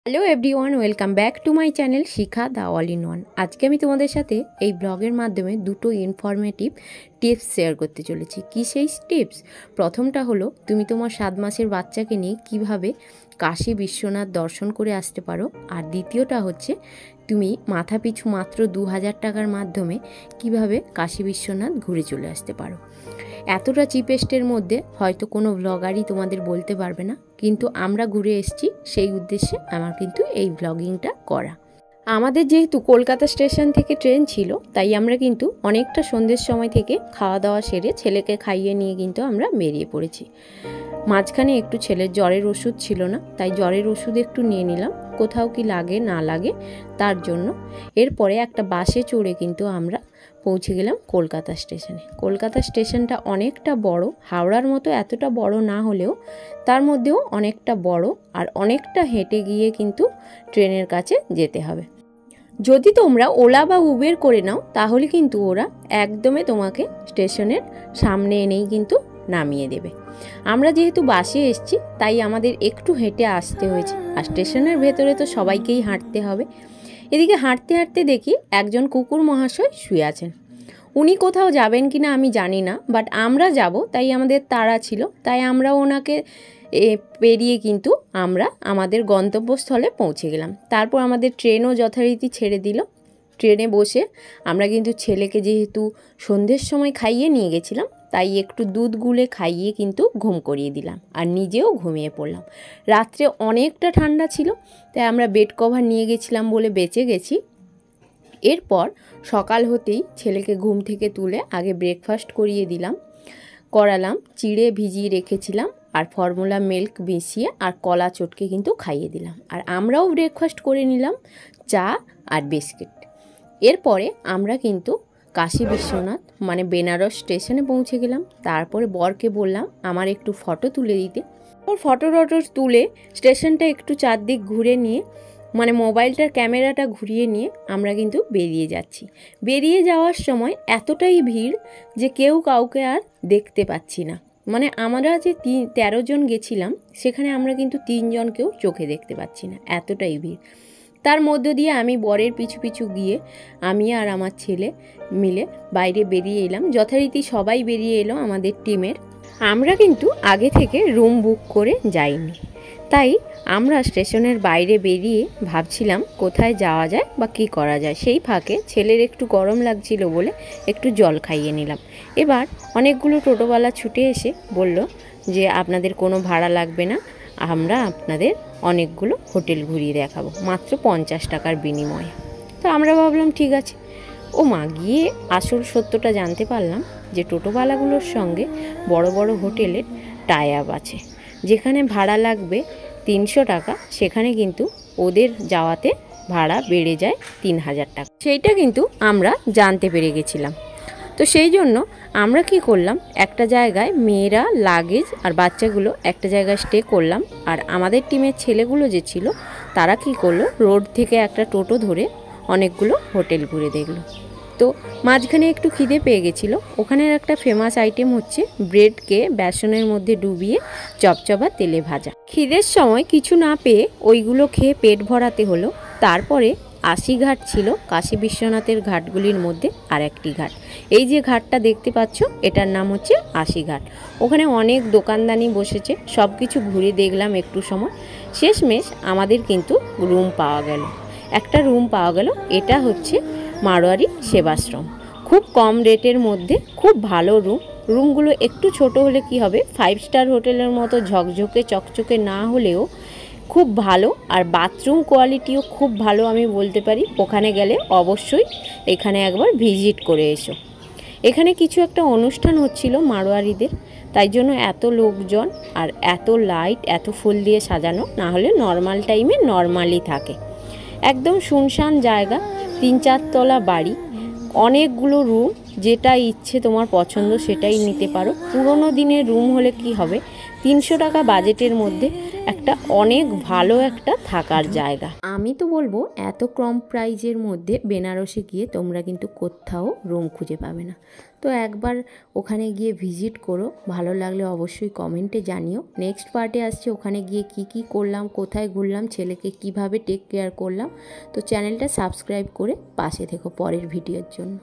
Hello everyone, welcome back to my channel Shikha the all in one. আজকে আমি তোমাদের সাথে এই ব্লগের মাধ্যমে দুটো ইনফরমেটিভ টিপস শেয়ার করতে চলেছি। কি সেই টিপস? প্রথমটা হলো তুমি তোমার 7 মাসের বাচ্চাকে নিয়ে কিভাবে কাশী বিশ্বনাথ দর্শন করে আসতে পারো, আর দ্বিতীয়টা হচ্ছে তুমি মাথা পিছু মাত্র 2000 টাকার মাধ্যমে কিভাবে কাশী বিশ্বনাথ ঘুরে চলে আসতে পারো। এতটা চিপেস্টের মধ্যে হয়তো কোনো ব্লগারই তোমাদের বলতে পারবে না, কিন্তু আমরা ঘুরে এসেছি, সেই উদ্দেশ্যে আমার কিন্তু এই ব্লগিংটা করা। আমাদের যেহেতু কলকাতা স্টেশন থেকে ট্রেন ছিল, তাই আমরা কিন্তু অনেকটা সন্ধ্যের সময় থেকে খাওয়া দাওয়া সেরে ছেলেকে খাইয়ে নিয়ে কিন্তু আমরা বেরিয়ে পড়েছি। মাঝখানে একটু ছেলের জ্বরের ওষুধ ছিল না, তাই জ্বরের ওষুধ একটু নিয়ে নিলাম, কোথাও কি লাগে না লাগে তার জন্য। এরপরে একটা বাসে চড়ে কিন্তু আমরা পৌঁছে গেলাম কলকাতা স্টেশনে। কলকাতা স্টেশনটা অনেকটা বড়, হাওড়ার মতো এতটা বড় না হলেও তার মধ্যেও অনেকটা বড়, আর অনেকটা হেঁটে গিয়ে কিন্তু ট্রেনের কাছে যেতে হবে। যদি তোমরা ওলা বা উবের করে নাও তাহলে কিন্তু ওরা একদমই তোমাকে স্টেশনের সামনে এনেই কিন্তু নামিয়ে দেবে। আমরা যেহেতু বাসে এসেছি তাই আমাদের একটু হেঁটে আসতে হয়েছে, আর স্টেশনের ভেতরে তো সবাইকেই হাঁটতে হবে। এদিকে হাঁটতে হাঁটতে দেখি একজন কুকুর মহাশয় শুয়ে আছেন। উনি কোথাও যাবেন কিনা আমি জানি না, বাট আমরা যাব তাই আমাদের তাড়া ছিল, তাই আমরা ওনাকে পেরিয়ে কিন্তু আমরা আমাদের গন্তব্যস্থলে পৌঁছে গেলাম। তারপর আমাদের ট্রেনও যথারীতি ছেড়ে দিল। ট্রেনে বসে আমরা কিন্তু ছেলেকে যেহেতু সন্ধ্যের সময় খাইয়ে নিয়ে গেছিলাম, তাই একটু দুধ গুলে খাইয়ে কিন্তু ঘুম করিয়ে দিলাম, আর নিজেও ঘুমিয়ে পড়লাম। রাত্রে অনেকটা ঠান্ডা ছিল, তাই আমরা বেড কভার নিয়ে গেছিলাম বলে বেঁচে গেছি। এরপর সকাল হতেই ছেলেকে ঘুম থেকে তুলে আগে ব্রেকফাস্ট করালাম, চিড়ে ভিজিয়ে রেখেছিলাম, আর ফর্মুলা মিল্ক মিশিয়ে আর কলা চটকে কিন্তু খাইয়ে দিলাম। আর আমরাও ব্রেকফাস্ট করে নিলাম, চা আর বিস্কিট। এরপরে আমরা কিন্তু কাশী বিশ্বনাথ মানে বেনারস স্টেশনে পৌঁছে গেলাম। তারপরে বরকে বললাম আমার একটু ফটো তুলে দিতে। ওর ফটো তুলে স্টেশনটা একটু চারদিক ঘুরে নিয়ে, মানে মোবাইলটার ক্যামেরাটা ঘুরিয়ে নিয়ে আমরা কিন্তু বেরিয়ে যাচ্ছি। বেরিয়ে যাওয়ার সময় এতটাই ভিড় যে কেউ কাউকে আর দেখতে পাচ্ছি না। মানে আমরা যে 13 জন গেছিলাম, সেখানে আমরা কিন্তু 3 জনকেও চোখে দেখতে পাচ্ছি না, এতটাই ভিড়। তার মধ্য দিয়ে আমি বরের পিছু পিছু গিয়ে আমি আর আমার ছেলে মিলে বাইরে বেরিয়ে এলাম। যথারীতি সবাই বেরিয়ে এলো আমাদের টিমের। আমরা কিন্তু আগে থেকে রুম বুক করে যাইনি, তাই আমরা স্টেশনের বাইরে বেরিয়ে ভাবছিলাম কোথায় যাওয়া যায় বা কী করা যায়। সেই ফাঁকে ছেলের একটু গরম লাগছিল বলে একটু জল খাইয়ে নিলাম। এবার অনেকগুলো টোটোওয়ালা ছুটে এসে বলল যে আপনাদের কোনো ভাড়া লাগবে না, আমরা আপনাদের অনেকগুলো হোটেল ঘুরিয়ে দেখাবো মাত্র 50 টাকার বিনিময়ে। তো আমরা ভাবলাম ঠিক আছে। ও মা, গিয়ে আসল সত্যটা জানতে পারলাম যে টোটোওয়ালাগুলোর সঙ্গে বড় বড় হোটেলের টাই আপ আছে। যেখানে ভাড়া লাগবে 300 টাকা, সেখানে কিন্তু ওদের যাওয়াতে ভাড়া বেড়ে যায় 3000 টাকা। সেইটা কিন্তু আমরা জানতে পেরে গেছিলাম। তো সেই জন্য আমরা কি করলাম, একটা জায়গায় মেয়েরা লাগেজ আর বাচ্চাগুলো একটা জায়গায় স্টে করলাম, আর আমাদের টিমের ছেলেগুলো যে ছিল তারা কি করলো, রোড থেকে একটা টোটো ধরে অনেকগুলো হোটেল ঘুরে দেখলো। তো মাঝখানে একটু খিদে পেয়ে গেছিলো। ওখানের একটা ফেমাস আইটেম হচ্ছে ব্রেডকে বেসনের মধ্যে ডুবিয়ে চপচপা তেলে ভাজা। খিদের সময় কিছু না পেয়ে ওইগুলো খেয়ে পেট ভরাতে হলো। তারপরে 80 ঘাট ছিল কাশী বিশ্বনাথের ঘাটগুলির মধ্যে আর একটি ঘাট। এই যে ঘাটটা দেখতে পাচ্ছ, এটার নাম হচ্ছে 80 ঘাট। ওখানে অনেক দোকানদানি বসেছে, সব কিছু ঘুরে দেখলাম একটু সময়। শেষমেশ আমাদের কিন্তু রুম পাওয়া গেল, একটা রুম পাওয়া গেল। এটা হচ্ছে মারোয়ারি সেবাশ্রম, খুব কম রেটের মধ্যে খুব ভালো রুমগুলো একটু ছোট হলে কি হবে, 5 স্টার হোটেলের মতো ঝকঝকে চকচকে না হলেও খুব ভালো, আর বাথরুম কোয়ালিটিও খুব ভালো আমি বলতে পারি। ওখানে গেলে অবশ্যই এখানে একবার ভিজিট করে এসো। এখানে কিছু একটা অনুষ্ঠান হচ্ছিল মারোয়ারিদের, তাই জন্য এত লোকজন আর এত লাইট, এত ফুল দিয়ে সাজানো, না হলে নর্মাল টাইমে নর্মালি থাকে। একদম শুনশান জায়গা, 3-4 তলা বাড়ি, অনেকগুলো রুম, যেটা ইচ্ছে তোমার পছন্দ সেটাই নিতে পারো। পুরোনো দিনের রুম হলে কি হবে, 300 টাকা বাজেটের মধ্যে একটা অনেক ভালো একটা থাকার জায়গা। আমি তো বলবো এত কম প্রাইজের মধ্যে বেনারসে গিয়ে তোমরা কিন্তু কোথাও রুম খুঁজে পাবে না। তো একবার ওখানে গিয়ে ভিজিট করো, ভালো লাগলে অবশ্যই কমেন্টে জানিও। নেক্সট পার্টে আসছে ওখানে গিয়ে কি করলাম, কোথায় ঘুরলাম, ছেলেকে কিভাবে টেক কেয়ার করলাম। তো চ্যানেলটা সাবস্ক্রাইব করে পাশে থেকো পরের ভিডিওর জন্য।